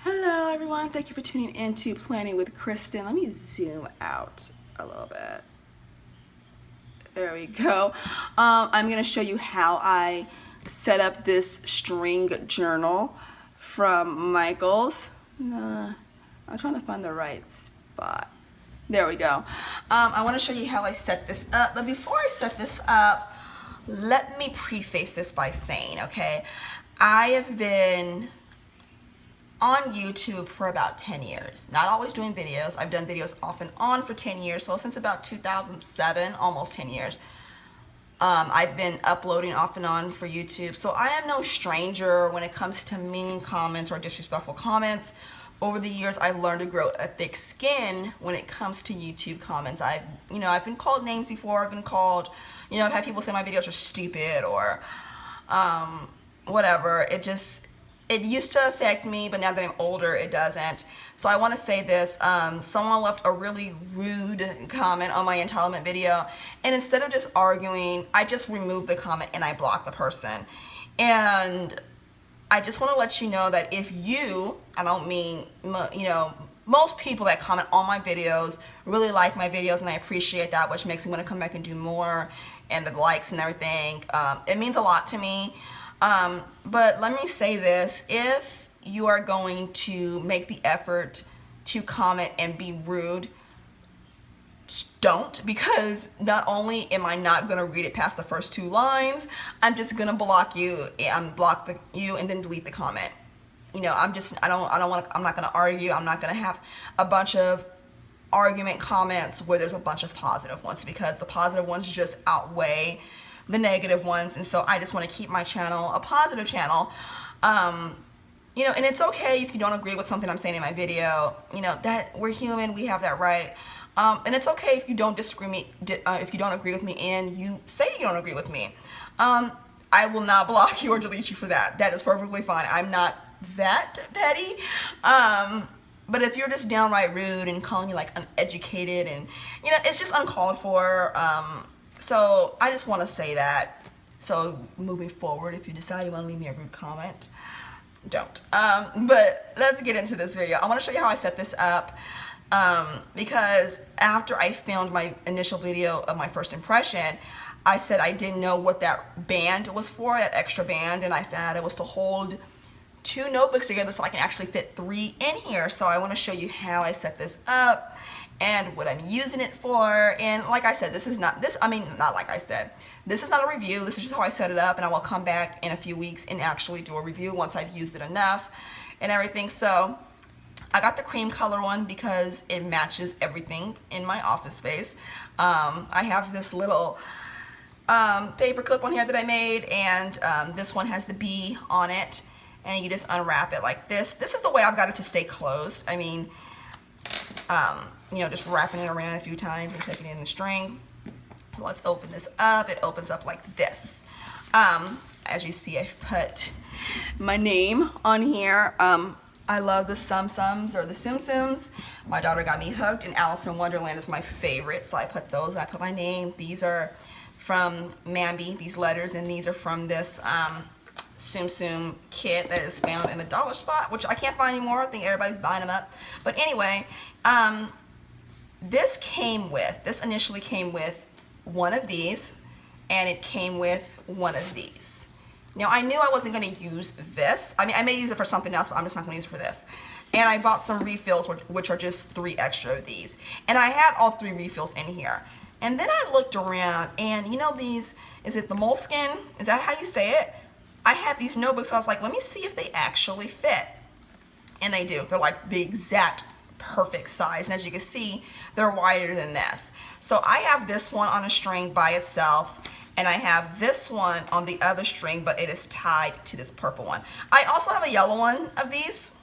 Hello everyone, thank you for tuning in to Planning with Kristen. Let me zoom out a little bit. There we go. I'm going to show you how I set up this string journal from Michael's. I'm trying to find the right spot. There we go. I want to show you how I set this up, but before I set this up, let me preface this by saying, okay, I have been on YouTube for about 10 years. Not always doing videos. I've done videos off and on for 10 years. So since about 2007, almost 10 years, I've been uploading off and on for YouTube. So I am no stranger when it comes to mean comments or disrespectful comments. Over the years, I've learned to grow a thick skin when it comes to YouTube comments. I've been called names before. I've been called, I've had people say my videos are stupid or whatever. It used to affect me, but now that I'm older, it doesn't. So I want to say this. Someone left a really rude comment on my entitlement video, and instead of just arguing, I just removed the comment and I blocked the person. And I just want to let you know that if you, I don't mean, most people that comment on my videos really like my videos, and I appreciate that, which makes me want to come back and do more, and the likes and everything. It means a lot to me. But let me say this, if you are going to make the effort to comment and be rude, don't, because not only am I not going to read it past the first 2 lines, I'm just going to block you, you and then delete the comment. I'm not going to argue. I'm not going to have a bunch of argument comments where there's a bunch of positive ones, because the positive ones just outweigh the negative ones. And so I just want to keep my channel a positive channel. And it's okay if you don't agree with something I'm saying in my video. That we're human, we have that right. And it's okay if you don't if you don't agree with me and you say you don't agree with me. I will not block you or delete you for that. That is perfectly fine. I'm not that petty. But if you're just downright rude and calling me like uneducated, and it's just uncalled for. So I just want to say that. So moving forward, if you decide you want to leave me a rude comment, don't. But let's get into this video. I want to show you how I set this up, because after I filmed my initial video of my first impression, I said I didn't know what that band was for, that extra band, and I found it was to hold 2 notebooks together so I can actually fit 3 in here. So I want to show you how I set this up and what I'm using it for. And like I said, this is not a review. This is just how I set it up, and I will come back in a few weeks and actually do a review once I've used it enough and everything. So I got the cream color one because it matches everything in my office space. I have this little paper clip on here that I made, and this one has the B on it, and you just unwrap it like this. This is the way I've got it to stay closed. I mean, just wrapping it around a few times and taking it in the string. So let's open this up. It opens up like this. As you see, I've put my name on here. I love the Sum-Sums or the Tsum-Tsums. My daughter got me hooked, and Alice in Wonderland is my favorite, so I put those. I put my name. These are from Mambi, these letters, and these are from this Tsum-Tsum kit that is found in the dollar spot, which I can't find anymore. I think everybody's buying them up. But anyway, this initially came with one of these, and it came with one of these. Now, I knew I wasn't going to use this. I mean, I may use it for something else, but I'm just not going to use it for this. And I bought some refills, which are just 3 extra of these. And I had all 3 refills in here. And then I looked around, and these, is it the moleskin? Is that how you say it? I had these notebooks, so I was like, let me see if they actually fit. And they do. They're like the exact perfect size. And as you can see, they're wider than this. So I have this one on a string by itself, and I have this one on the other string, but it is tied to this purple one. I also have a yellow one of these,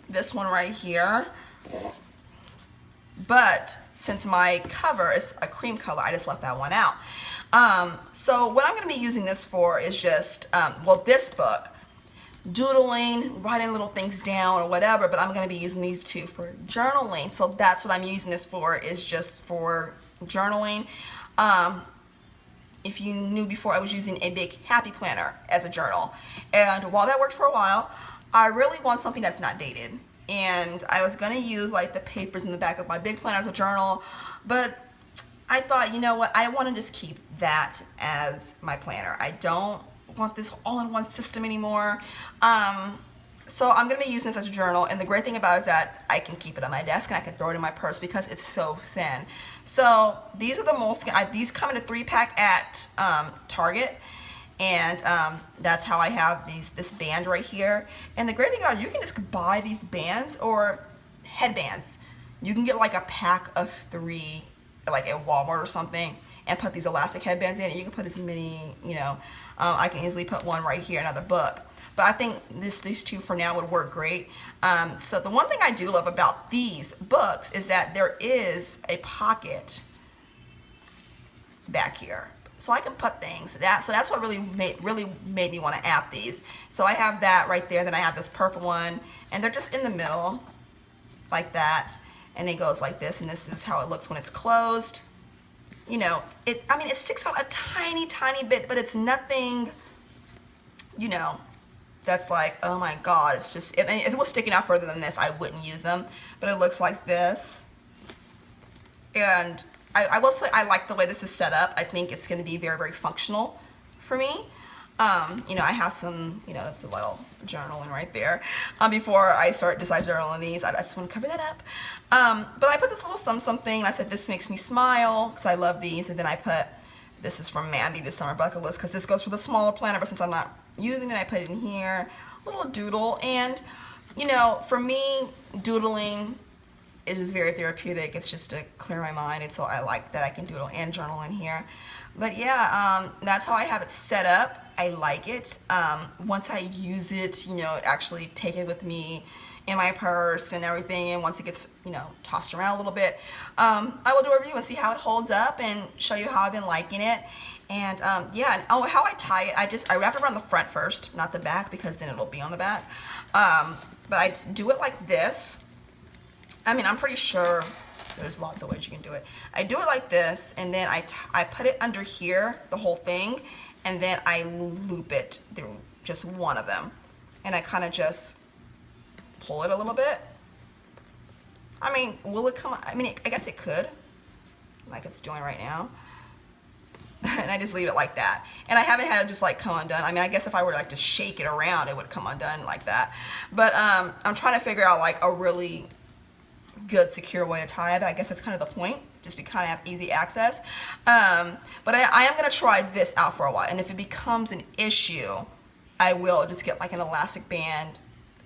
this one right here. But since my cover is a cream color, I just left that one out. So what I'm going to be using this for is just, this book, doodling, writing little things down or whatever, but I'm going to be using these 2 for journaling. So that's what I'm using this for, is just for journaling. If you knew before, I was using a big happy planner as a journal. And while that worked for a while, I really want something that's not dated. And I was gonna use like the papers in the back of my big planner as a journal, but I thought, you know what, I want to just keep that as my planner. I don't want this all-in-one system anymore. So I'm gonna be using this as a journal, and the great thing about it is that I can keep it on my desk and I can throw it in my purse because it's so thin. So these are the Moleskine. These come in a 3-pack at Target, and that's how I have this band right here. And the great thing about it, you can just buy these bands or headbands. You can get like a pack of 3, like at Walmart or something, and put these elastic headbands in. And you can put as many, you know. I can easily put one right here, another book. But I think these 2 for now would work great. So the one thing I do love about these books is that there is a pocket back here, so I can put things. So that's what really made me want to add these. So I have that right there. Then I have this purple one, and they're just in the middle, like that. And it goes like this, and this is how it looks when it's closed. You know, I mean, it sticks out a tiny, tiny bit, but it's nothing, you know, that's like, oh my God, it's just, if it was sticking out further than this, I wouldn't use them, but it looks like this. And I will say I like the way this is set up. I think it's going to be very, very functional for me. You know, I have some, you know, that's a little journaling right there. Before I decide journaling these, I just want to cover that up. But I put this little something, and I said, this makes me smile, because I love these. And then I put, this is from Mandy, the Summer Bucket List, because this goes for the smaller planner, but since I'm not using it, I put it in here, little doodle. And, you know, for me, doodling, it is very therapeutic. It's just to clear my mind, and so I like that I can doodle and journal in here. But yeah, that's how I have it set up. I like it. Once I use it, you know, actually take it with me in my purse and everything, and once it gets, you know, tossed around a little bit, I will do a review and see how it holds up and show you how I've been liking it. And yeah, and how I tie it, I wrap it around the front first, not the back, because then it'll be on the back. But I do it like this. I mean, I'm pretty sure there's lots of ways you can do it. I do it like this, and then I put it under here, the whole thing, and then I loop it through just one of them. And I kind of just pull it a little bit. I mean, will it come, I mean, I guess it could, like it's doing right now. And I just leave it like that. And I haven't had it just like come undone. I mean, I guess if I were like to shake it around, it would come undone like that. But I'm trying to figure out like a really good, secure way to tie it. I guess that's kind of the point, just to kind of have easy access. But I am going to try this out for a while. And if it becomes an issue, I will just get like an elastic band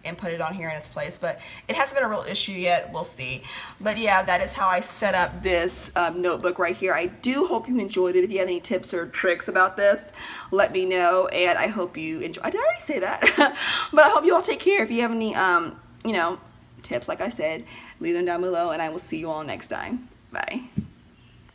and put it on here in its place. But it hasn't been a real issue yet. We'll see. But yeah, that is how I set up this notebook right here. I do hope you enjoyed it. If you have any tips or tricks about this, let me know. And I hope you enjoy. Did I already say that? But I hope you all take care. If you have any, you know, tips, like I said, leave them down below, and I will see you all next time. Bye.